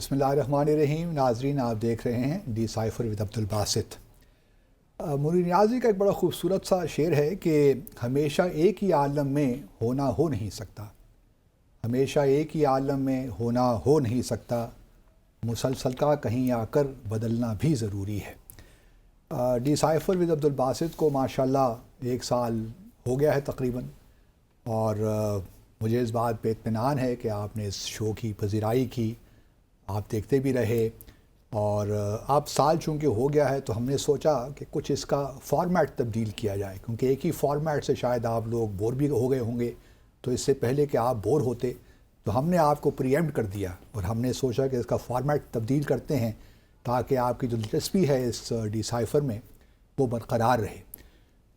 بسم اللہ الرحمن الرحیم. ناظرین آپ دیکھ رہے ہیں ڈی سائفر ود عبدالباسط. موری نیازی کا ایک بڑا خوبصورت سا شعر ہے کہ ہمیشہ ایک ہی عالم میں ہونا ہو نہیں سکتا، ہمیشہ ایک ہی عالم میں ہونا ہو نہیں سکتا، مسلسل کا کہیں آ کر بدلنا بھی ضروری ہے. ڈی سائفر ود عبدالباسط کو ماشاءاللہ 1 سال ہو گیا ہے تقریباً، اور مجھے اس بات پہ اطمینان ہے کہ آپ نے اس شو کی پذیرائی کی، آپ دیکھتے بھی رہے. اور اب سال چونکہ ہو گیا ہے تو ہم نے سوچا کہ کچھ اس کا فارمیٹ تبدیل کیا جائے، کیونکہ ایک ہی فارمیٹ سے شاید آپ لوگ بور بھی ہو گئے ہوں گے. تو اس سے پہلے کہ آپ بور ہوتے تو ہم نے آپ کو پریمپٹ کر دیا، اور ہم نے سوچا کہ اس کا فارمیٹ تبدیل کرتے ہیں تاکہ آپ کی جو دلچسپی ہے اس ڈی سائفر میں وہ برقرار رہے.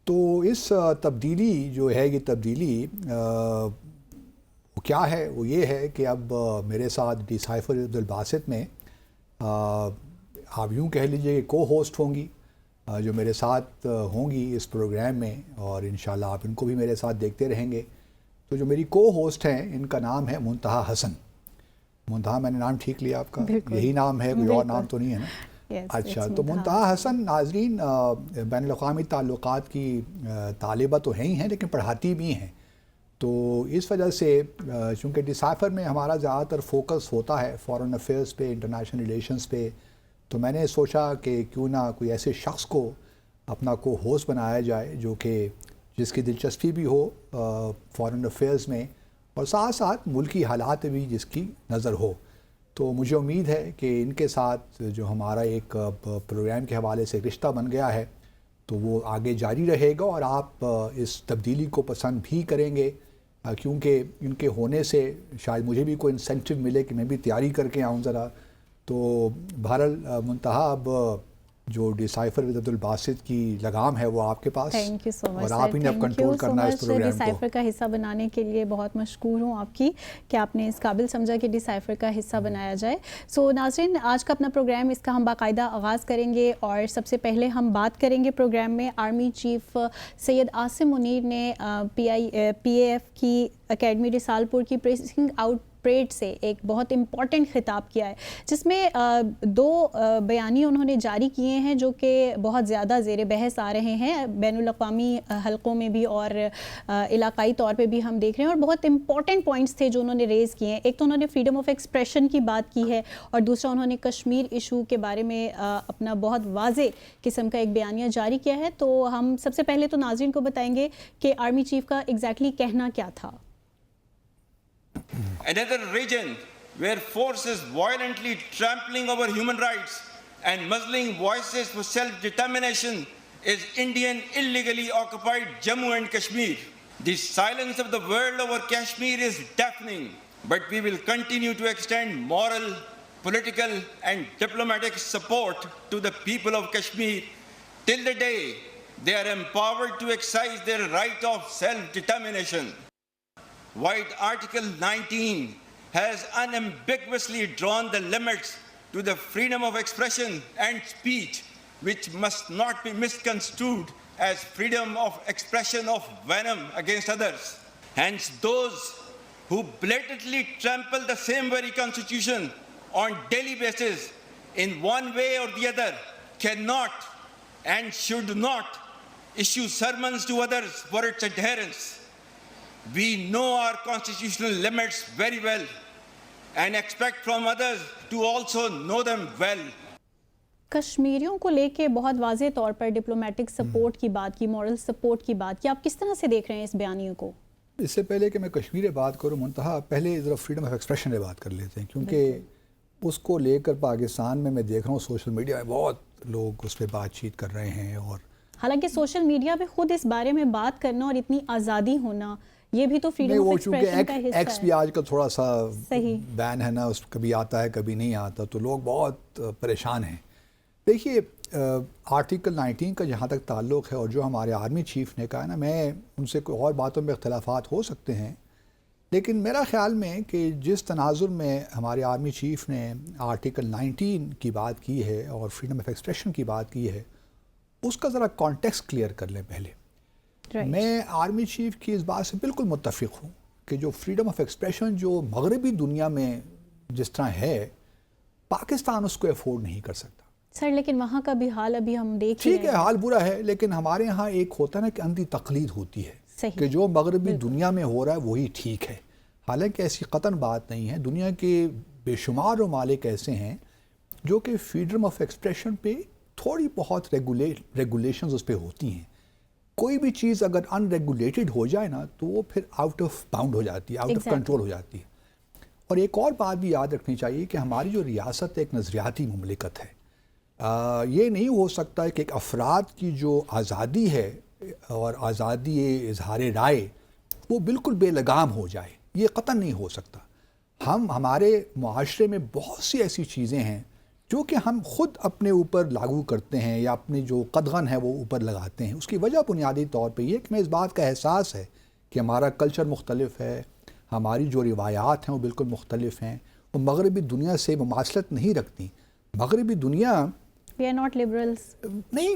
تو اس تبدیلی جو ہے، یہ تبدیلی وہ کیا ہے؟ وہ یہ ہے کہ اب میرے ساتھ ڈی سائفر عبدالباسط میں آپ یوں کہہ لیجئے کہ کو ہوسٹ ہوں گی، جو میرے ساتھ ہوں گی اس پروگرام میں، اور انشاءاللہ آپ ان کو بھی میرے ساتھ دیکھتے رہیں گے. تو جو میری کو ہوسٹ ہیں ان کا نام ہے منتہا حسن. منتہا، میں نے نام ٹھیک لیا آپ کا؟ یہی نام ہے، کوئی اور نام تو نہیں ہے نا؟ اچھا. تو منتہا حسن ناظرین بین الاقوامی تعلقات کی طالبہ تو ہیں ہی ہیں، لیکن پڑھاتی بھی ہیں. تو اس وجہ سے چونکہ ڈی سائفر میں ہمارا زیادہ تر فوکس ہوتا ہے فارن افیئرس پہ، انٹرنیشنل ریلیشنز پہ، تو میں نے سوچا کہ کیوں نہ کوئی ایسے شخص کو اپنا کو ہوسٹ بنایا جائے جو کہ جس کی دلچسپی بھی ہو فارن افیئرز میں، اور ساتھ ساتھ ملکی حالات بھی جس کی نظر ہو. تو مجھے امید ہے کہ ان کے ساتھ جو ہمارا ایک پروگرام کے حوالے سے رشتہ بن گیا ہے تو وہ آگے جاری رہے گا، اور آپ اس تبدیلی کو پسند بھی کریں گے، کیونکہ ان کے ہونے سے شاید مجھے بھی کوئی انسینٹیو ملے کہ میں بھی تیاری کر کے آؤں ذرا. تو بہرحال منتہا، اب جو ڈی سائفر ود عبدالباسط کی لگام ہے وہ آپ کے پاس، تھینک یو سو مچ اور آپ ہی نے اب کنٹرول کرنا ہے اس پروگرام کو. ڈی سائفر کا حصہ بنانے کے لیے بہت مشکور ہوں آپ کی کہ آپ نے اس قابل سمجھا کہ ڈی سائفر کا حصہ بنایا جائے. سو ناظرین، آج کا اپنا پروگرام اس کا ہم باقاعدہ آغاز کریں گے، اور سب سے پہلے ہم بات کریں گے پروگرام میں آرمی چیف سید عاصم منیر نے پی اے ایف کی اکیڈمی رسال پور کی پریسنگ آؤٹ پریڈ سے ایک بہت امپورٹنٹ خطاب کیا ہے، جس میں 2 بیانیے انہوں نے جاری کیے ہیں جو کہ بہت زیادہ زیر بحث آ رہے ہیں بین الاقوامی حلقوں میں بھی اور علاقائی طور پہ بھی ہم دیکھ رہے ہیں، اور بہت امپورٹنٹ پوائنٹس تھے جو انہوں نے ریز کیے ہیں. ایک تو انہوں نے فریڈم آف ایکسپریشن کی بات کی ہے، اور دوسرا انہوں نے کشمیر ایشو کے بارے میں اپنا بہت واضح قسم کا ایک بیانیہ جاری کیا ہے. تو ہم سب سے پہلے تو ناظرین کو بتائیں گے کہ آرمی چیف کا ایگزیکٹلی کہنا کیا تھا. Another region where force is violently trampling over human rights and muzzling voices for self-determination is Indian illegally occupied Jammu and Kashmir. The silence of the world over Kashmir is deafening, but we will continue to extend moral, political and diplomatic support to the people of Kashmir till the day they are empowered to exercise their right of self-determination. While Article 19 has unambiguously drawn the limits to the freedom of expression and speech, which must not be misconstrued as freedom of expression of venom against others. Hence, those who blatantly trample the same very constitution on daily basis in one way or the other cannot and should not issue sermons to others for its adherence. We know our constitutional limits very well and expect from others to also know them well. کشمیریوں کو لے کے بہت واضح طور پر diplomatic support کی بات کی، مورل سپورٹ کی بات کی. آپ کس طرح سے دیکھ رہے ہیں اس بیانیے کو؟ اس سے پہلے کہ میں کشمیر بات کروں منتہا، پہلے ذرا فریڈم آف ایکسپریشن پہ بات کر لیتے ہیں، کیونکہ اس کو لے کر پاکستان میں دیکھ رہا ہوں سوشل میڈیا میں بہت لوگ اس پہ بات چیت کر رہے ہیں. اور حالانکہ سوشل میڈیا پہ خود اس بارے میں بات کرنا اور اتنی آزادی ہونا، یہ بھی تو فریڈم آف ایکسپریشن کا حصہ ہے. ایکس بھی آج کل تھوڑا سا بین ہے نا، کبھی آتا ہے کبھی نہیں آتا، تو لوگ بہت پریشان ہیں. دیکھیے، آرٹیکل 19 کا جہاں تک تعلق ہے، اور جو ہمارے آرمی چیف نے کہا نا، میں ان سے کوئی اور باتوں میں اختلافات ہو سکتے ہیں، لیکن میرا خیال میں کہ جس تناظر میں ہمارے آرمی چیف نے آرٹیکل 19 کی بات کی ہے اور فریڈم آف ایکسپریشن کی بات کی ہے، اس کا ذرا کانٹیکسٹ کلیئر کر لیں پہلے. میں آرمی چیف کی اس بات سے بالکل متفق ہوں کہ جو فریڈم آف ایکسپریشن جو مغربی دنیا میں جس طرح ہے، پاکستان اس کو افورڈ نہیں کر سکتا. سر لیکن وہاں کا بھی حال ابھی ہم دیکھ ٹھیک ہے حال برا ہے, لیکن ہمارے ہاں ایک ہوتا ہے نا کہ اندھی تقلید ہوتی ہے کہ جو مغربی دنیا میں ہو رہا ہے وہی ٹھیک ہے. حالانکہ ایسی قطعاً بات نہیں ہے. دنیا کے بے شمار ممالک ایسے ہیں جو کہ فریڈم آف ایکسپریشن پہ تھوڑی بہت ریگولیشنز اس پہ ہوتی ہیں. کوئی بھی چیز اگر ان ریگولیٹڈ ہو جائے نا تو وہ پھر آؤٹ آف باؤنڈ ہو جاتی ہے, آؤٹ آف کنٹرول ہو جاتی ہے. اور ایک اور بات بھی یاد رکھنی چاہیے کہ ہماری جو ریاست ایک نظریاتی مملکت ہے. یہ نہیں ہو سکتا کہ ایک افراد کی جو آزادی ہے اور آزادی اظہار رائے وہ بالکل بے لگام ہو جائے, یہ قطعاً نہیں ہو سکتا. ہمارے معاشرے میں بہت سی ایسی چیزیں ہیں جو کہ ہم خود اپنے اوپر لاگو کرتے ہیں یا اپنی جو قدغن ہے وہ اوپر لگاتے ہیں. اس کی وجہ بنیادی طور پہ یہ کہ میں اس بات کا احساس ہے کہ ہمارا کلچر مختلف ہے, ہماری جو روایات ہیں وہ بالکل مختلف ہیں, وہ مغربی دنیا سے مماثلت نہیں رکھتی. مغربی دنیا we are not liberals. نہیں,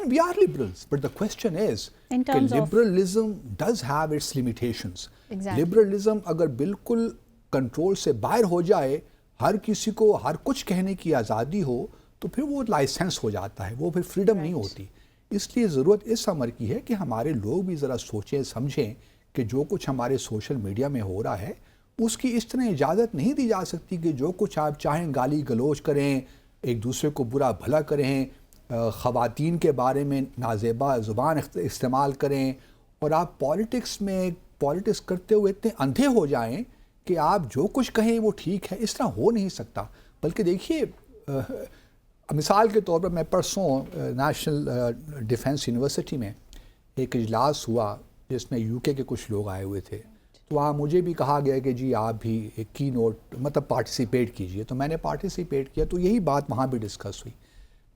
we are liberals, but the question is کہ liberalism does have its limitations. liberalism اگر بالکل کنٹرول سے باہر ہو جائے, ہر کسی کو ہر کچھ کہنے کی آزادی ہو, تو پھر وہ لائسنس ہو جاتا ہے, وہ پھر فریڈم نہیں ہوتی. اس لیے ضرورت اس امر کی ہے کہ ہمارے لوگ بھی ذرا سوچیں سمجھیں کہ جو کچھ ہمارے سوشل میڈیا میں ہو رہا ہے اس کی اس طرح اجازت نہیں دی جا سکتی کہ جو کچھ آپ چاہیں گالی گلوچ کریں, ایک دوسرے کو برا بھلا کریں, خواتین کے بارے میں نازیبا زبان استعمال کریں, اور آپ پالیٹکس کرتے ہوئے اتنے اندھے ہو جائیں کہ آپ جو کچھ کہیں وہ ٹھیک ہے. اس طرح ہو نہیں سکتا. بلکہ دیکھیے, مثال کے طور پر میں پرسوں نیشنل ڈیفنس یونیورسٹی میں ایک اجلاس ہوا جس میں UK کے کچھ لوگ آئے ہوئے تھے. تو وہاں مجھے بھی کہا گیا کہ جی آپ بھی ایک کی نوٹ مطلب پارٹیسپیٹ کیجئے. تو میں نے پارٹیسپیٹ کیا, تو یہی بات وہاں بھی ڈسکس ہوئی.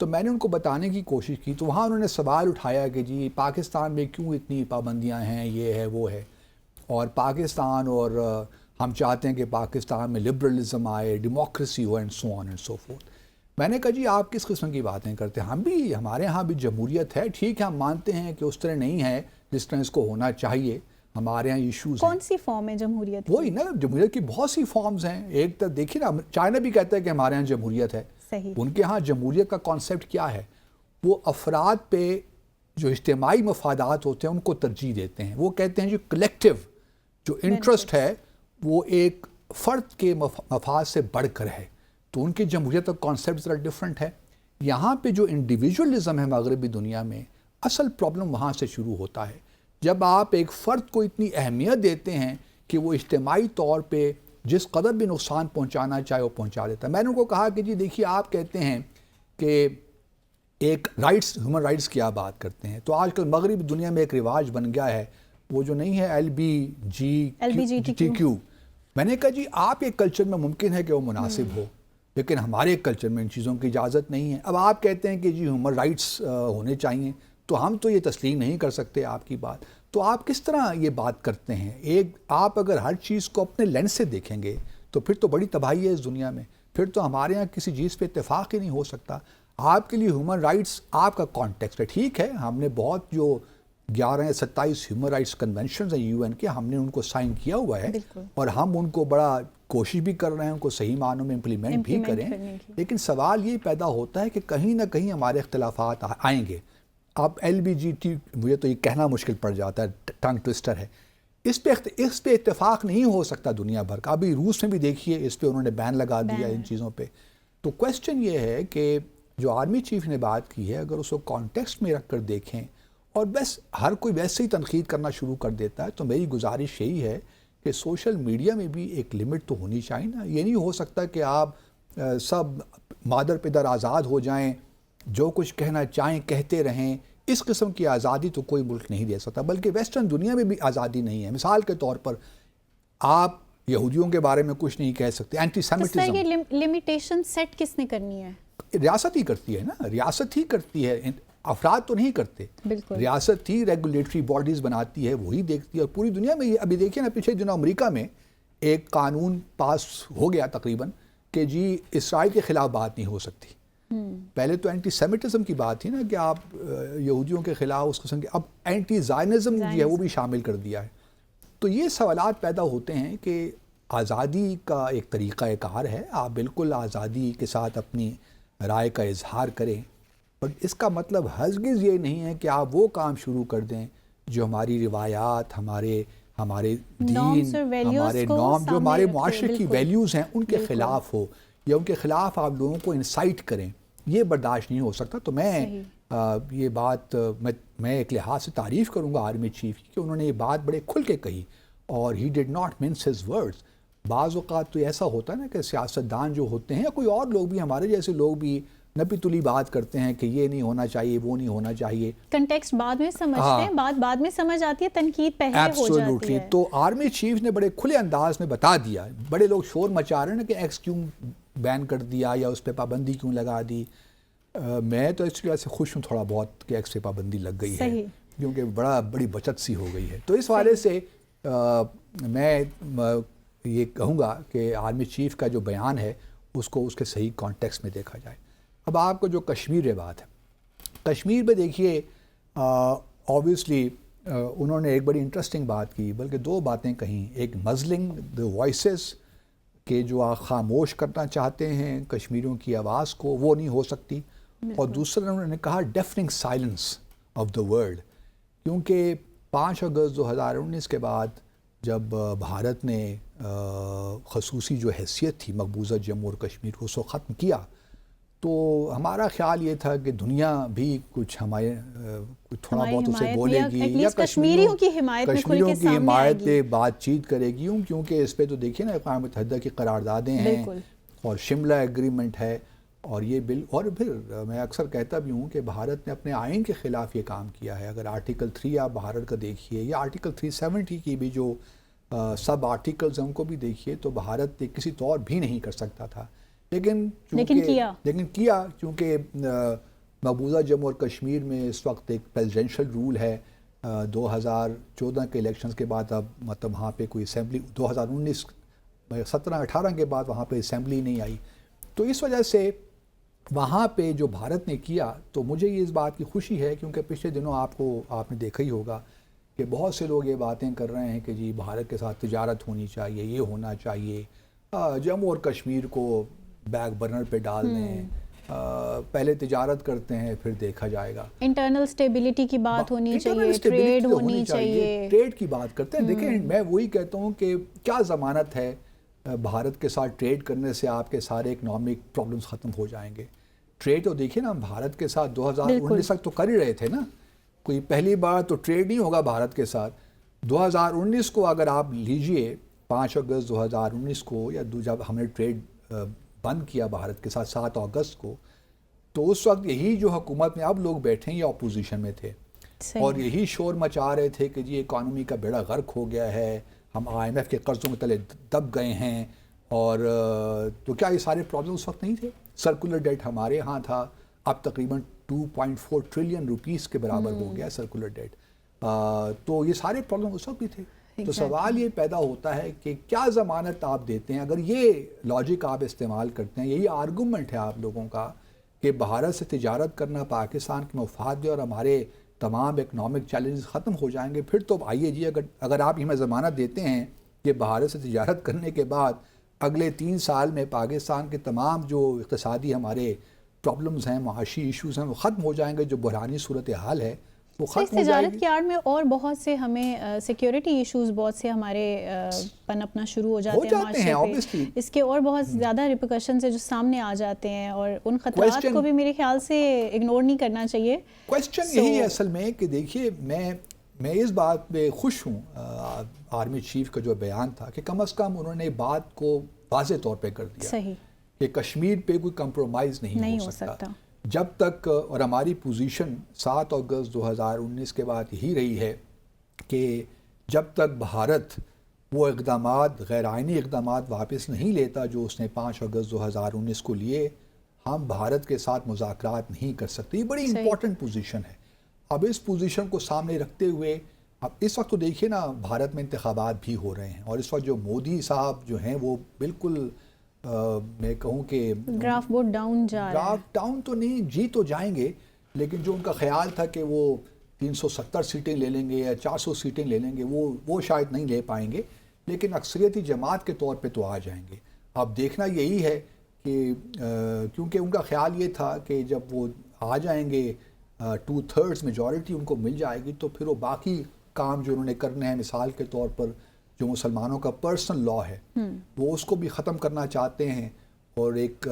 تو میں نے ان کو بتانے کی کوشش کی, تو وہاں انہوں نے سوال اٹھایا کہ جی پاکستان میں کیوں اتنی پابندیاں ہیں, یہ ہے وہ ہے, اور پاکستان اور ہم چاہتے ہیں کہ پاکستان میں لبرلزم آئے, democracy who, and so on and so forth. میں نے کہا جی آپ کس قسم کی باتیں کرتے ہیں, ہمارے ہاں بھی جمہوریت ہے, ٹھیک ہے ہم مانتے ہیں کہ اس طرح نہیں ہے جس طرح اس کو ہونا چاہیے, ہمارے ہاں ایشوز ہیں. کون سی فارم ہے جمہوریت؟ وہی نا, جمہوریت کی بہت سی فارمز ہیں. ایک تو دیکھیے نا, چائنا بھی کہتا ہے کہ ہمارے ہاں جمہوریت ہے. صحیح. ان کے ہاں جمہوریت کا کانسیپٹ کیا ہے, وہ افراد پہ جو اجتماعی مفادات ہوتے ہیں ان کو ترجیح دیتے ہیں. وہ کہتے ہیں جو کلیکٹیو جو انٹرسٹ ہے وہ ایک فرد کے مفاد سے بڑھ کر ہے. تو ان کی جمہوریت کا کانسیپٹ ذرا ڈفرینٹ ہے. یہاں پہ جو انڈیویجولزم ہے مغربی دنیا میں, اصل پرابلم وہاں سے شروع ہوتا ہے. جب آپ ایک فرد کو اتنی اہمیت دیتے ہیں کہ وہ اجتماعی طور پہ جس قدر بھی نقصان پہنچانا چاہے وہ پہنچا دیتا ہے. میں نے ان کو کہا کہ جی دیکھیے آپ کہتے ہیں کہ ایک رائٹس, ہیومن رائٹس کی آپ بات کرتے ہیں, تو آج کل مغربی دنیا میں ایک رواج بن گیا ہے وہ جو نہیں ہے LGBTQ. میں نے کہا جی آپ کے کلچر میں ممکن ہے کہ وہ مناسب ہو, لیکن ہمارے کلچر میں ان چیزوں کی اجازت نہیں ہے. اب آپ کہتے ہیں کہ جی ہیومن رائٹس ہونے چاہیے, تو ہم تو یہ تسلیم نہیں کر سکتے آپ کی بات. تو آپ کس طرح یہ بات کرتے ہیں؟ آپ اگر ہر چیز کو اپنے لینس سے دیکھیں گے تو پھر تو بڑی تباہی ہے اس دنیا میں. پھر تو ہمارے ہاں کسی چیز پہ اتفاق ہی نہیں ہو سکتا. آپ کے لیے ہیومن رائٹس آپ کا کانٹیکسٹ ہے, ٹھیک ہے, ہم نے بہت جو 11 یا 27 ہیومن رائٹس کنونشنز ہیں UN کے, ہم نے ان کو سائن کیا ہوا ہے, اور ہم ان کو بڑا کوشش بھی کر رہے ہیں ان کو صحیح معنوں میں امپلیمنٹ بھی کریں. لیکن سوال یہ پیدا ہوتا ہے کہ کہیں نہ کہیں ہمارے اختلافات آئیں گے. اب LGBTQ مجھے تو یہ کہنا مشکل پڑ جاتا ہے, ٹنگ ٹوسٹر ہے. اس پہ اتفاق نہیں ہو سکتا دنیا بھر کا. ابھی روس میں بھی دیکھیے اس پہ انہوں نے بین لگا دیا ان چیزوں پہ. تو کویسچن یہ ہے کہ جو آرمی چیف نے بات کی ہے, اگر اس کو کانٹیکسٹ میں رکھ کر دیکھیں, اور بس ہر کوئی ویسے ہی تنقید کرنا شروع کر دیتا ہے, تو میری گزارش یہی ہے کہ سوشل میڈیا میں بھی ایک لمٹ تو ہونی چاہیے نا. یہ نہیں ہو سکتا کہ آپ سب مادر پدر آزاد ہو جائیں, جو کچھ کہنا چاہیں کہتے رہیں. اس قسم کی آزادی تو کوئی ملک نہیں دے سکتا, بلکہ ویسٹرن دنیا میں بھی آزادی نہیں ہے. مثال کے طور پر آپ یہودیوں کے بارے میں کچھ نہیں کہہ سکتے. اینٹی سیمیٹزم, یہ لمیٹیشن سیٹ کس نے کرنی ہے؟ ریاست ہی کرتی ہے نا, ریاست ہی کرتی ہے, افراد تو نہیں کرتے. ریاست ہی ریگولیٹری باڈیز بناتی ہے, وہی دیکھتی ہے. اور پوری دنیا میں یہ ابھی دیکھیے نا, پچھلے دنوں امریکہ میں ایک قانون پاس ہو گیا تقریباً کہ جی اسرائیل کے خلاف بات نہیں ہو سکتی. پہلے تو اینٹی سیمیٹزم کی بات تھی نا کہ آپ یہودیوں کے خلاف اس قسم کے, اب اینٹی زائنزم جو ہے وہ بھی شامل کر دیا ہے. تو یہ سوالات پیدا ہوتے ہیں کہ آزادی کا ایک طریقہ کار ہے، آپ بالکل آزادی کے ساتھ اپنی رائے کا اظہار کریں، بٹ اس کا مطلب ہرگز یہ نہیں ہے کہ آپ وہ کام شروع کر دیں جو ہماری روایات، ہمارے دین، ہمارے نام، جو ہمارے معاشرے کی ویلیوز ہیں ان کے خلاف ہو، یا ان کے خلاف آپ لوگوں کو انسائٹ کریں. یہ برداشت نہیں ہو سکتا. تو میں یہ بات میں ایک لحاظ سے تعریف کروں گا آرمی چیف کی کہ انہوں نے یہ بات بڑے کھل کے کہی، اور ہی did not mince his words. بعض اوقات تو ایسا ہوتا ہے نا کہ سیاستدان جو ہوتے ہیں یا کوئی اور لوگ بھی، ہمارے جیسے لوگ بھی نپی تلی بات کرتے ہیں کہ یہ نہیں ہونا چاہیے، وہ نہیں ہونا چاہیے. کنٹیکسٹ بعد میں سمجھتے ہیں، بات بعد میں سمجھ آتی ہے، تنقید پہلے ہو جاتی ہے. تو آرمی چیف نے بڑے کھلے انداز میں بتا دیا. بڑے لوگ شور مچا رہے ہیں نا کہ ایکس کیوں بین کر دیا یا اس پہ پابندی کیوں لگا دی. میں تو اس وجہ سے خوش ہوں تھوڑا بہت کہ ایکس پہ پابندی لگ گئی ہے، کیونکہ بڑی بچت سی ہو گئی ہے. تو اس حوالے سے میں یہ کہوں گا کہ آرمی چیف کا جو بیان ہے اس کو اس کے صحیح کانٹیکسٹ میں دیکھا جائے. اب آپ کو جو کشمیر بات ہے، کشمیر میں دیکھیے اوبویسلی انہوں نے ایک بڑی انٹرسٹنگ بات کی، بلکہ دو باتیں کہیں. ایک مزلنگ دا وائسز کہ جو آپ خاموش کرنا چاہتے ہیں کشمیریوں کی آواز کو، وہ نہیں ہو سکتی. اور دوسرا انہوں نے کہا ڈیفننگ سائلنس آف دا ورلڈ، کیونکہ 5 اگست 2019 کے بعد جب بھارت نے خصوصی جو حیثیت تھی مقبوضہ جموں اور کشمیر کو، اس کو ختم کیا، تو ہمارا خیال یہ تھا کہ دنیا بھی کچھ تھوڑا بہت اسے بولے گی یا کشمیریوں کی حمایت بات چیت کرے گی. کیونکہ اس پہ تو دیکھیے نا اقوام متحدہ کی قراردادیں ہیں اور شملہ ایگریمنٹ ہے، اور یہ بل، اور پھر میں اکثر کہتا بھی ہوں کہ بھارت نے اپنے آئین کے خلاف یہ کام کیا ہے. اگر آرٹیکل 3 آپ بھارت کا دیکھیے یا آرٹیکل 370 کی بھی جو سب آرٹیکلز ہیں ان کو بھی دیکھیے، تو بھارت کسی طور بھی نہیں کر سکتا تھا. لیکن کیا چونکہ مقبوضہ جموں اور کشمیر میں اس وقت ایک پریزیڈنشل رول ہے. 2014 کے الیکشنز کے بعد اب مطلب وہاں پہ کوئی اسمبلی، 2019 17-18 کے بعد وہاں پہ اسمبلی نہیں آئی. تو اس وجہ سے وہاں پہ جو بھارت نے کیا، تو مجھے یہ اس بات کی خوشی ہے، کیونکہ پچھلے دنوں آپ نے دیکھا ہی ہوگا کہ بہت سے لوگ یہ باتیں کر رہے ہیں کہ جی بھارت کے ساتھ تجارت ہونی چاہیے، یہ ہونا چاہیے، جموں اور کشمیر کو بیک برنر پہ ڈال دیں، پہلے تجارت کرتے ہیں پھر دیکھا جائے گا. انٹرنل سٹیبلٹی کی بات ہونی چاہیے، ٹریڈ ہونی چاہیے، ٹریڈ کی بات کرتے ہیں. دیکھیں میں وہی کہتا ہوں کہ کیا ضمانت ہے بھارت کے ساتھ ٹریڈ کرنے سے آپ کے سارے اکنامک پرابلمز ختم ہو جائیں گے. ٹریڈ تو دیکھیں نا، بھارت کے ساتھ 2019 تک تو کر ہی رہے تھے نا، کوئی پہلی بار تو ٹریڈ نہیں ہوگا بھارت کے ساتھ. 2019 کو اگر آپ لیجئے 5 اگست 2019 کو، یا جب ہم نے ٹریڈ بند کیا بھارت کے ساتھ 7 اگست کو، تو اس وقت یہی جو حکومت میں اب لوگ بیٹھے ہیں یہ اپوزیشن میں تھے، اور یہی شور مچا رہے تھے کہ جی اکانومی کا بیڑا غرق ہو گیا ہے، ہم IMF کے قرضوں کے تلے دب گئے ہیں. اور تو کیا یہ سارے پرابلم اس وقت نہیں تھے؟ سرکولر ڈیٹ ہمارے ہاں تھا، اب تقریباً 2.4 ٹریلین روپیز کے برابر ہو گیا سرکولر ڈیٹ. تو یہ سارے پرابلم اس وقت بھی تھے. تو سوال یہ پیدا ہوتا ہے کہ کیا ضمانت آپ دیتے ہیں؟ اگر یہ لاجک آپ استعمال کرتے ہیں، یہی آرگومنٹ ہے آپ لوگوں کا کہ بھارت سے تجارت کرنا پاکستان کے مفاد ہے اور ہمارے تمام اکنامک چیلنجز ختم ہو جائیں گے، پھر تو آئیے جی اگر آپ ہمیں ضمانت دیتے ہیں کہ بھارت سے تجارت کرنے کے بعد اگلے 3 سال میں پاکستان کے تمام جو اقتصادی ہمارے پرابلمز ہیں، معاشی ایشوز ہیں، وہ ختم ہو جائیں گے، جو بحرانی صورتحال ہے وہ ختم ہو جائے گی. تجارت کی آڑ میں اور بہت سے ہمیں سیکیورٹی ایشوز بہت سے ہمارے پنپنا شروع ہو جاتے ہیں معاشرے پہ. اس کے اور بہت زیادہ ریپیکشنز ہیں جو سامنے آ جاتے ہیں، اور ان خطرات کو بھی میرے خیال سے اگنور نہیں کرنا چاہیے. کویسچن یہی ہے اصل میں کہ دیکھیے میں اس بات پہ خوش ہوں آرمی چیف کا جو بیان تھا کہ کم از کم انہوں نے بات کو واضح طور پہ کر دیا کہ کشمیر پہ کوئی کمپرومائز نہیں ہو سکتا جب تک. اور ہماری پوزیشن 7 اگست 2019 کے بعد یہی رہی ہے کہ جب تک بھارت وہ اقدامات، غیر آئینی اقدامات واپس نہیں لیتا جو اس نے 5 اگست 2019 کو لیے، ہم بھارت کے ساتھ مذاکرات نہیں کر سکتے. یہ بڑی امپورٹنٹ پوزیشن ہے. اب اس پوزیشن کو سامنے رکھتے ہوئے اب اس وقت تو دیکھیے نا بھارت میں انتخابات بھی ہو رہے ہیں، اور اس وقت جو مودی صاحب جو ہیں وہ بالکل میں کہوں کہ گراف بورڈ ڈاؤن جا رہا ہے. گراف ڈاؤن تو نہیں، جی تو جائیں گے، لیکن جو ان کا خیال تھا کہ وہ 370 سیٹیں لے لیں گے یا 400 سیٹیں لے لیں گے، وہ شاید نہیں لے پائیں گے. لیکن اکثریتی جماعت کے طور پہ تو آ جائیں گے. اب دیکھنا یہی ہے کہ کیونکہ ان کا خیال یہ تھا کہ جب وہ آ جائیں گے 2/3 میجورٹی ان کو مل جائے گی تو پھر وہ باقی کام جو انہوں نے کرنے ہیں, مثال کے طور پر جو مسلمانوں کا پرسنل لا ہے وہ اس کو بھی ختم کرنا چاہتے ہیں اور ایک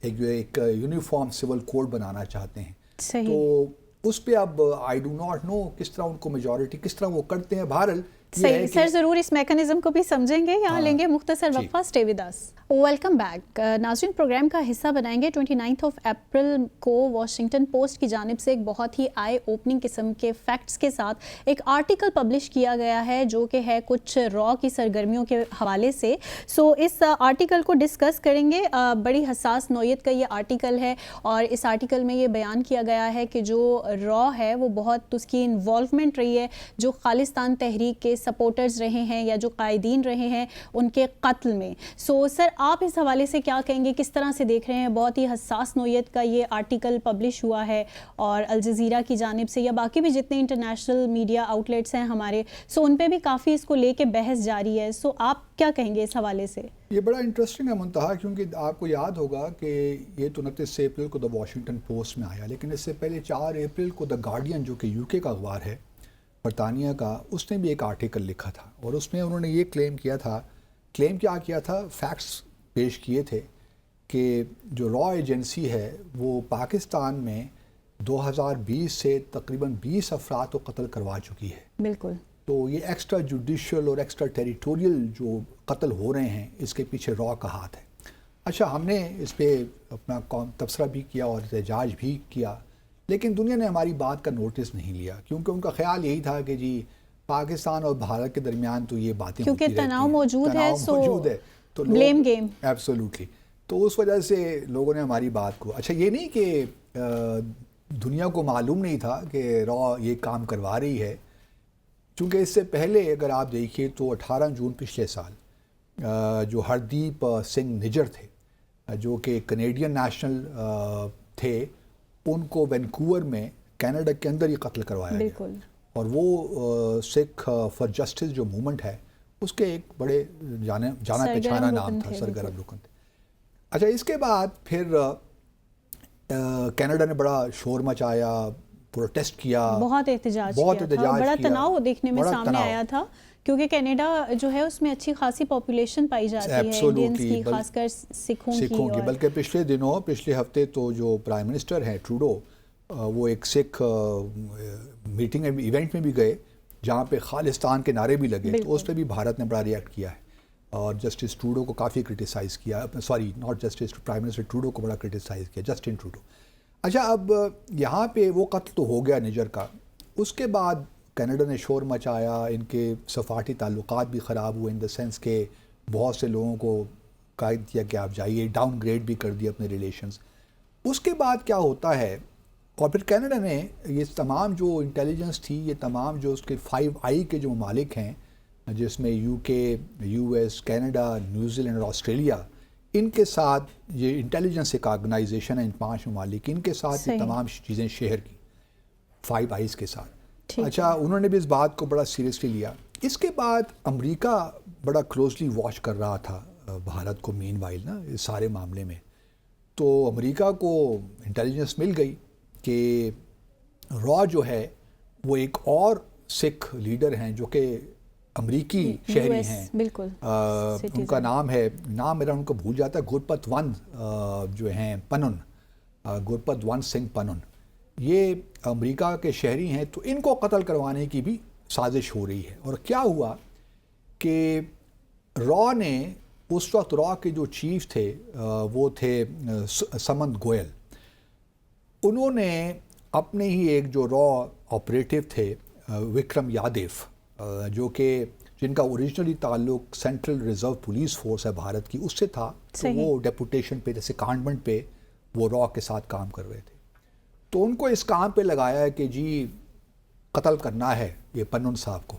یونیفارم سول کوڈ بنانا چاہتے ہیں. تو اس پہ اب آئی ڈو ناٹ نو کس طرح ان کو میجورٹی کس طرح وہ کرتے ہیں. بہرحال صحیح سر, ضرور اس میکانزم کو بھی سمجھیں گے. یہاں لیں گے مختصر وقفہ. Stay with us. Welcome back. ناظرین, پروگرام کا حصہ بنائیں گے 29 اپریل کو واشنگٹن پوسٹ کی جانب سے ایک بہت ہی آئی اوپننگ قسم کے فیکٹس کے ساتھ ایک آرٹیکل پبلش کیا گیا ہے جو کہ ہے کچھ را کی سرگرمیوں کے حوالے سے. سو اس آرٹیکل کو ڈسکس کریں گے. بڑی حساس نوعیت کا یہ آرٹیکل ہے اور اس آرٹیکل میں یہ بیان کیا گیا ہے کہ جو را ہے وہ بہت اس کی انوالومنٹ رہی ہے جو خالصتان تحریک کے سپورٹرز رہے ہیں یا جو قائدین رہے ہیں ان کے قتل میں. سو سر, آپ اس حوالے سے کیا کہیں گے, کس طرح سے دیکھ رہے ہیں؟ بہت ہی حساس نوعیت کا یہ آرٹیکل پبلش ہوا ہے اور الجزیرہ کی جانب سے یا باقی بھی جتنے انٹرنیشنل میڈیا آؤٹ لیٹس ہیں ہمارے, سو ان پہ بھی کافی اس کو لے کے بحث جاری ہے. سو آپ کیا کہیں گے اس حوالے سے؟ یہ بڑا انٹرسٹنگ ہے منتہا, کیونکہ آپ کو یاد ہوگا کہ یہ 29 اپریل کو دا واشنگٹن پوسٹ میں آیا, لیکن اس سے پہلے 4 اپریل کو دا گارڈین جو کہ UK کا اخبار ہے برطانیہ کا, اس نے بھی ایک آرٹیکل لکھا تھا اور اس میں انہوں نے یہ کلیم کیا تھا, فیکٹس پیش کیے تھے کہ جو را ایجنسی ہے وہ پاکستان میں 2020 سے تقریباً 20 افراد کو قتل کروا چکی ہے. بالکل. تو یہ ایکسٹرا جوڈیشل اور ایکسٹرا ٹیریٹوریل جو قتل ہو رہے ہیں اس کے پیچھے را کا ہاتھ ہے. اچھا, ہم نے اس پہ اپنا تبصرہ بھی کیا اور احتجاج بھی کیا, لیکن دنیا نے ہماری بات کا نوٹس نہیں لیا کیونکہ ان کا خیال یہی تھا کہ جی پاکستان اور بھارت کے درمیان تو یہ باتیں کیونکہ تناؤ موجود ہے, تو بلیم گیم. ایبسولوٹلی. تو اس وجہ سے لوگوں نے ہماری بات کو, اچھا یہ نہیں کہ دنیا کو معلوم نہیں تھا کہ را یہ کام کروا رہی ہے, چونکہ اس سے پہلے اگر آپ دیکھیے تو 18 جون پچھلے سال جو ہردیپ سنگھ نجر تھے جو کہ کنیڈین نیشنل تھے, ان کو وینکوور میں کینیڈا کے اندر ہی قتل کروایا گیا. اور وہ سکھ فار جسٹس جو موومنٹ ہے اس کے ایک بڑے جانا پہچانا نام تھا, سرگرم رکن تھے. اچھا, اس کے بعد پھر کینیڈا نے بڑا شور مچایا, پروٹیسٹ کیا, بہت احتجاج کیا, بڑا تناؤ دیکھنے میں سامنے آیا تھا کیونکہ کینیڈا جو ہے اس میں اچھی خاصی پاپولیشن پائی جاتی ہے انڈینز کی, خاص کر سکھوں کی. بلکہ پچھلے ہفتے تو جو پرائم منسٹر ہیں ٹروڈو, وہ ایک سکھ میٹنگ ایونٹ میں بھی گئے جہاں پہ خالصتان کے نعرے بھی لگے, تو اس پہ بھی بھارت نے بڑا ریئیکٹ کیا ہے اور جسٹس ٹروڈو کو کافی کرٹیسائز کیا, sorry not justice, prime minister Trudeau کو بڑا کرٹیسائز کیا, جسٹن ٹروڈو. اچھا, اب یہاں پہ وہ قتل تو ہو گیا نجر کا, اس کے بعد کینیڈا نے شور مچایا, ان کے سفارتی تعلقات بھی خراب ہوئے ان دا سینس کہ بہت سے لوگوں کو قائد کیا کہ آپ جائیے, ڈاؤن گریڈ بھی کر دیا اپنے ریلیشنز. اس کے بعد کیا ہوتا ہے, اور پھر کینیڈا نے یہ تمام جو انٹیلیجنس تھی, یہ تمام جو اس کے 5I کے جو ممالک ہیں جس میں UK, US, Canada, New Zealand اور آسٹریلیا, ان کے ساتھ یہ انٹیلیجنس ایک آرگنائزیشن ہے, ان 5 ممالک, ان کے ساتھ یہ تمام چیزیں شیئر کی 5Is کے ساتھ. اچھا, انہوں نے بھی اس بات کو بڑا سیریسلی لیا. اس کے بعد امریکہ بڑا کلوزلی واچ کر رہا تھا بھارت کو مین وائل نا اس سارے معاملے میں. تو امریکہ کو انٹیلیجنس مل گئی کہ را جو ہے وہ ایک اور سکھ لیڈر ہیں جو کہ امریکی شہری ہیں, بالکل, ان کا نام میرا ان کو بھول جاتا ہے, گرپت ون جو ہیں پنن, گرپت ون سنگھ پنن, یہ امریکہ کے شہری ہیں. تو ان کو قتل کروانے کی بھی سازش ہو رہی ہے. اور کیا ہوا کہ را نے اس وقت, را کے جو چیف تھے وہ تھے سمنت گوئل, انہوں نے اپنے ہی ایک جو را آپریٹو تھے وکرم یادیو, جو کہ جن کا اوریجنلی تعلق سینٹرل ریزرو پولیس فورس ہے بھارت کی, اس سے تھا. تو وہ ڈیپوٹیشن پہ, جیسے کانڈمنٹ پہ وہ را کے ساتھ کام کر رہے تھے. تو ان کو اس کام پہ لگایا ہے کہ جی قتل کرنا ہے یہ پنن صاحب کو,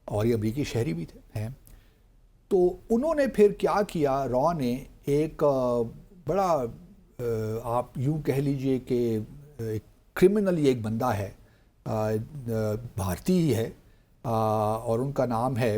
اور یہ امریکی شہری بھی ہیں. تو انہوں نے پھر کیا کیا, را نے ایک بڑا آپ یوں کہہ لیجئے کہ کرمنل ایک بندہ ہے, بھارتی ہی ہے, اور ان کا نام ہے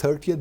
30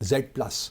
Z+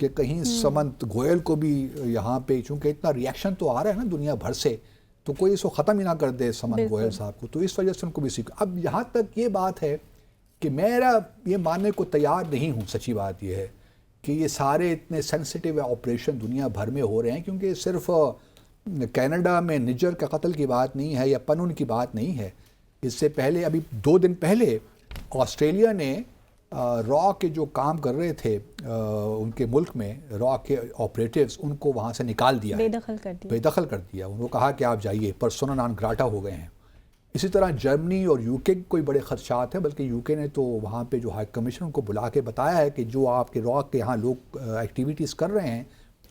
کہ کہیں سمنت گوئل کو بھی یہاں پہ، چونکہ اتنا ریئیکشن تو آ رہا ہے نا دنیا بھر سے، تو کوئی اس کو ختم ہی نہ کر دے سمنت گوئل صاحب کو، تو اس وجہ سے ان کو بھی سیکھ. اب یہاں تک یہ بات ہے کہ میرا یہ ماننے کو تیار نہیں ہوں، سچی بات یہ ہے کہ یہ سارے اتنے سینسٹیو آپریشن دنیا بھر میں ہو رہے ہیں، کیونکہ صرف کینیڈا میں نجر کا قتل کی بات نہیں ہے یا پنون کی بات نہیں ہے. اس سے پہلے ابھی 2 دن پہلے آسٹریلیا نے را کے جو کام کر رہے تھے ان کے ملک میں، را کے آپریٹیوز، ان کو وہاں سے نکال دیا، بے دخل کر دیا. انہوں نے کہا کہ آپ جائیے، پرسونا نان گراٹا ہو گئے ہیں. اسی طرح جرمنی اور یو کے کوئی بڑے خدشات ہیں، بلکہ یو کے نے تو وہاں پہ جو ہائی کمیشن کو بلا کے بتایا ہے کہ جو آپ کے را کے یہاں لوگ ایکٹیویٹیز کر رہے ہیں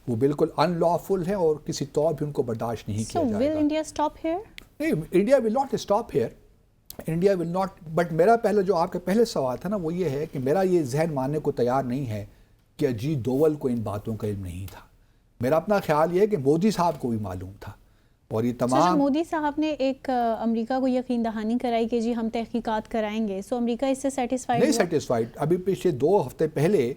وہ بالکل ان لافل ہے اور کسی طور بھی ان کو برداشت نہیں کیا جائے گا. So will India stop here? نہیں، India will not stop here, India will not. But میرا پہلے جو آپ کا پہلے سوال تھا نا وہ یہ ہے کہ میرا یہ ذہن ماننے کو تیار نہیں ہے کہ اجیت دوول کو ان باتوں کا علم نہیں تھا. میرا اپنا خیال یہ ہے کہ مودی صاحب کو بھی معلوم تھا. اور یہ تمام مودی صاحب نے ایک امریکہ کو یقین دہانی کرائی کہ جی ہم تحقیقات کرائیں گے، سو امریکہ اس سے سیٹسفائیڈ نہیں سیٹسفائیڈ. ابھی پچھلے 2 ہفتے پہلے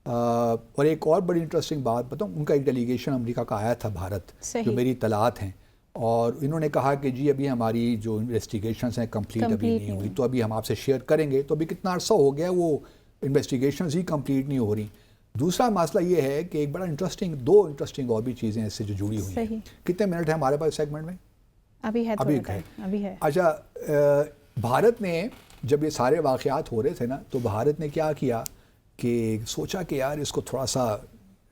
اور ایک اور بڑی انٹرسٹنگ بات بتاؤں، ان کا ایک ڈیلیگیشن امریکہ کا آیا تھا بھارت، جو میری اطلاعات ہیں، اور انہوں نے کہا کہ جی ابھی ہماری جو انویسٹیگیشنز ہیں کمپلیٹ ابھی نہیں ہوئی، تو ابھی ہم آپ سے شیئر کریں گے. تو ابھی کتنا عرصہ ہو گیا وہ انویسٹیگیشنز ہی کمپلیٹ نہیں ہو رہی. دوسرا مسئلہ یہ ہے کہ ایک بڑا دو انٹرسٹنگ اور بھی چیزیں اس سے جو جڑی ہوئی ہیں. کتنے منٹ ہیں ہمارے پاس سیگمنٹ میں؟ ابھی ہے. اچھا، بھارت نے جب یہ سارے واقعات ہو رہے تھے نا، تو بھارت نے کیا کیا کہ سوچا کہ یار اس کو تھوڑا سا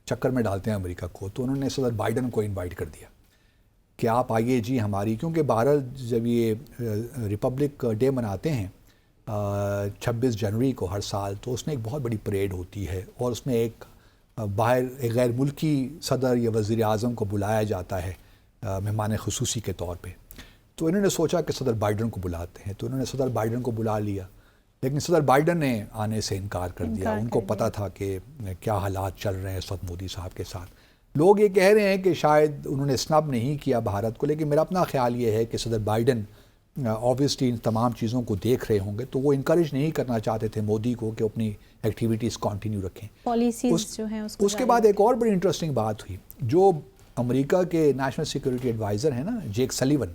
چکر میں ڈالتے ہیں امریکہ کو. تو انہوں نے صدر بائیڈن کو انوائٹ کر دیا کہ آپ آئیے جی ہماری، کیونکہ بھارت جب یہ ریپبلک ڈے مناتے ہیں 26 جنوری کو ہر سال، تو اس میں ایک بہت بڑی پریڈ ہوتی ہے اور اس میں ایک باہر ایک غیر ملکی صدر یا وزیر اعظم کو بلایا جاتا ہے مہمان خصوصی کے طور پہ. تو انہوں نے سوچا کہ صدر بائیڈن کو بلاتے ہیں، تو انہوں نے صدر بائیڈن کو بلا لیا، لیکن صدر بائیڈن نے آنے سے انکار کر دیا. ان کو پتہ تھا کہ کیا حالات چل رہے ہیں اس وقت مودی صاحب کے ساتھ. لوگ یہ کہہ رہے ہیں کہ شاید انہوں نے سنب نہیں کیا بھارت کو، لیکن میرا اپنا خیال یہ ہے کہ صدر بائیڈن آبویسلی ان تمام چیزوں کو دیکھ رہے ہوں گے، تو وہ انکریج نہیں کرنا چاہتے تھے مودی کو کہ اپنی ایکٹیویٹیز کنٹینیو رکھیں. پالیسیز جو ہیں اس کے بعد ایک اور بڑی انٹرسٹنگ بات ہوئی. جو امریکہ کے نیشنل سیکورٹی ایڈوائزر ہیں نا، جیک سلیون،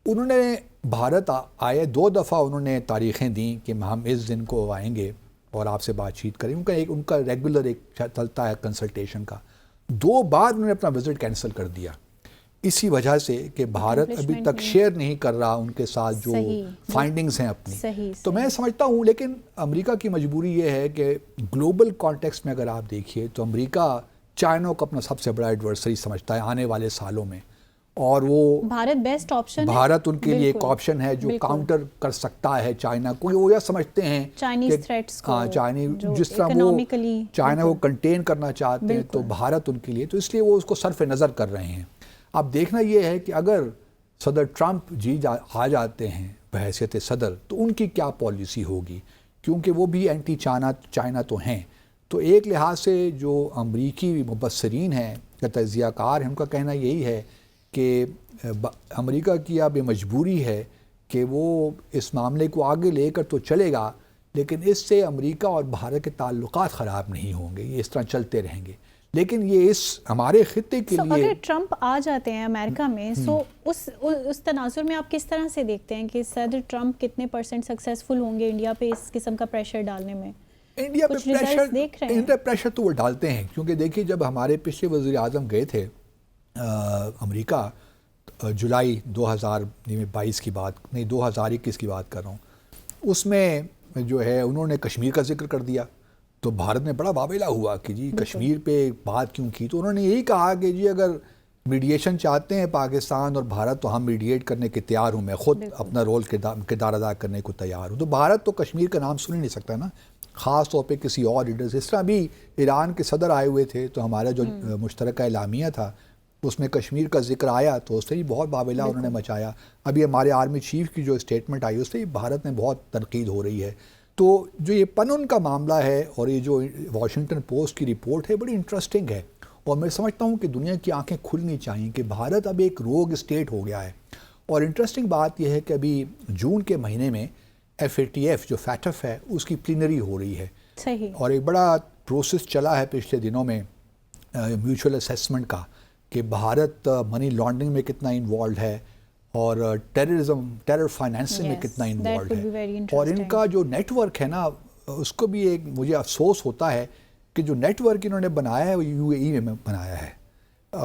انہوں نے بھارت آئے 2 دفعہ، انہوں نے تاریخیں دیں کہ ہم اس دن کو آئیں گے اور آپ سے بات چیت کریں. ان کا ریگولر ایک چلتا ہے کنسلٹیشن کا. 2 بار انہوں نے اپنا وزٹ کینسل کر دیا اسی وجہ سے کہ بھارت ابھی تک شیئر نہیں کر رہا ان کے ساتھ جو فائنڈنگز ہیں اپنی. تو میں سمجھتا ہوں، لیکن امریکہ کی مجبوری یہ ہے کہ گلوبل کانٹیکسٹ میں اگر آپ دیکھیے تو امریکہ چائنا کو اپنا سب سے بڑا ایڈورسری سمجھتا ہے آنے والے سالوں میں، اور وہ بھارت بیسٹ آپشن ہے. بھارت ان کے لیے ایک آپشن ہے جو کاؤنٹر کر سکتا ہے چائنا کو. وہ یہ سمجھتے ہیں چائنیز تھریٹس کو، جس طرح وہ چائنا کو کنٹین کرنا چاہتے ہیں، تو بھارت ان کے لیے، تو اس لیے وہ اس کو صرف نظر کر رہے ہیں. اب دیکھنا یہ ہے کہ اگر صدر ٹرمپ آ جاتے ہیں بحیثیت صدر، تو ان کی کیا پالیسی ہوگی، کیونکہ وہ بھی اینٹی چائنا تو ہیں. تو ایک لحاظ سے جو امریکی مبصرین ہیں یا تجزیہ کار ہیں، ان کا کہنا یہی ہے کہ امریکہ کی اب یہ مجبوری ہے کہ وہ اس معاملے کو آگے لے کر تو چلے گا، لیکن اس سے امریکہ اور بھارت کے تعلقات خراب نہیں ہوں گے، یہ اس طرح چلتے رہیں گے. لیکن یہ اس ہمارے خطے کے لیے اگر ٹرمپ آ جاتے ہیں امریکہ میں، اس تناظر میں آپ کس طرح سے دیکھتے ہیں کہ صدر ٹرمپ کتنے % سکسیسفل ہوں گے انڈیا پہ اس قسم کا پریشر ڈالنے میں؟ انڈیا پہ پریشر تو وہ ڈالتے ہیں، کیونکہ دیکھیے جب ہمارے پچھلے وزیر اعظم گئے تھے امریکہ جولائی 2022 کی بات نہیں 2021 کی بات کر رہا ہوں، اس میں جو ہے انہوں نے کشمیر کا ذکر کر دیا. تو بھارت میں بڑا واویلا ہوا کہ جی کشمیر پہ بات کیوں کی. تو انہوں نے یہی کہا کہ جی اگر میڈیشن چاہتے ہیں پاکستان اور بھارت تو ہم میڈیٹ کرنے کے تیار ہوں، میں خود اپنا رول کردار ادا کرنے کو تیار ہوں. تو بھارت تو کشمیر کا نام سن ہی نہیں سکتا نا، خاص طور پہ کسی اور لیڈر سے. اس طرح بھی ایران کے صدر آئے ہوئے تھے، تو ہمارا جو مشترکہ اعلامیہ تھا اس میں کشمیر کا ذکر آیا، تو اس سے بھی بہت واویلا انہوں نے مچایا. ابھی ہمارے آرمی چیف کی جو اسٹیٹمنٹ آئی اس سے بھارت میں بہت تنقید ہو رہی ہے. تو جو یہ پنن کا معاملہ ہے اور یہ جو واشنگٹن پوسٹ کی رپورٹ ہے بڑی انٹرسٹنگ ہے، اور میں سمجھتا ہوں کہ دنیا کی آنکھیں کھلنی چاہیے کہ بھارت اب ایک روگ اسٹیٹ ہو گیا ہے. اور انٹرسٹنگ بات یہ ہے کہ ابھی جون کے مہینے میں FATF جو FATF ہے اس کی پلینری ہو رہی ہے، اور ایک بڑا پروسیس چلا ہے پچھلے دنوں میں میوچل اسیسمنٹ کا کہ بھارت منی لانڈرنگ میں کتنا انوالوڈ ہے اور ٹیرر فائنینسنگ میں کتنا انوالوڈ ہے، اور ان کا جو نیٹ ورک ہے نا اس کو بھی ایک مجھے افسوس ہوتا ہے کہ جو نیٹ ورک انہوں نے بنایا ہے وہ یو اے ای میں بنایا ہے.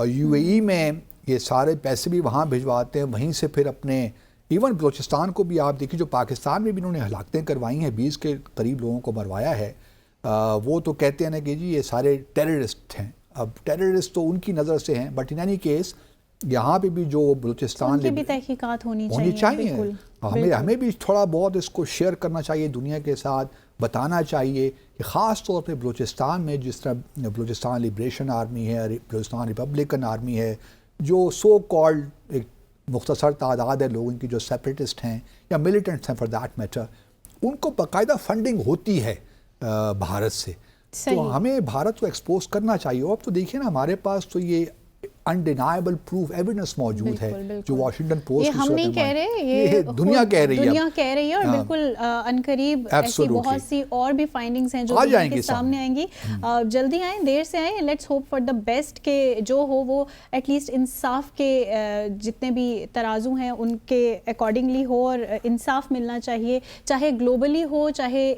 یو اے ای میں یہ سارے پیسے بھی وہاں بھجواتے ہیں، وہیں سے پھر اپنے ایون بلوچستان کو بھی آپ دیکھیں جو پاکستان میں بھی انہوں نے ہلاکتیں کروائی ہیں، 20 کے قریب لوگوں کو مروایا ہے، وہ تو کہتے ہیں نا کہ جی یہ سارے ٹیررسٹ ہیں. اب ٹیررسٹ تو ان کی نظر سے ہیں، بٹ ان اینی کیس یہاں پہ بھی جو بلوچستان کی بھی تحقیقات ہونی چاہیے. ہمیں بھی تھوڑا بہت اس کو شیئر کرنا چاہیے دنیا کے ساتھ، بتانا چاہیے کہ خاص طور پہ بلوچستان میں جس طرح بلوچستان لبریشن آرمی ہے، بلوچستان ریپبلکن آرمی ہے، جو سو کالڈ ایک مختصر تعداد ہے لوگوں کی جو سیپریٹسٹ ہیں یا ملیٹنٹس ہیں فار دیٹ میٹر، ان کو باقاعدہ فنڈنگ ہوتی ہے بھارت سے. تو ہمیں بھارت کو ایکسپوز کرنا چاہیے. اور اب تو دیکھیں نا ہمارے پاس تو یہ انڈینائبل پروف ایویڈنس موجود ہے جو واشنگٹن پوسٹ یہ ہم نہیں کہہ رہے، یہ دنیا کہہ رہی ہے اور بالکل عنقریب ایسی بہت سی اور بھی فائنڈنگز ہیں جو کے سامنے آئیں گی. جلدی آئیں، دیر سے آئیں. Let's hope for the best کہ جو ہو وہ ایٹ لیسٹ انصاف کے جتنے بھی ترازو ہیں ان کے اکارڈنگلی ہو، اور انصاف ملنا چاہیے، چاہے گلوبلی ہو چاہے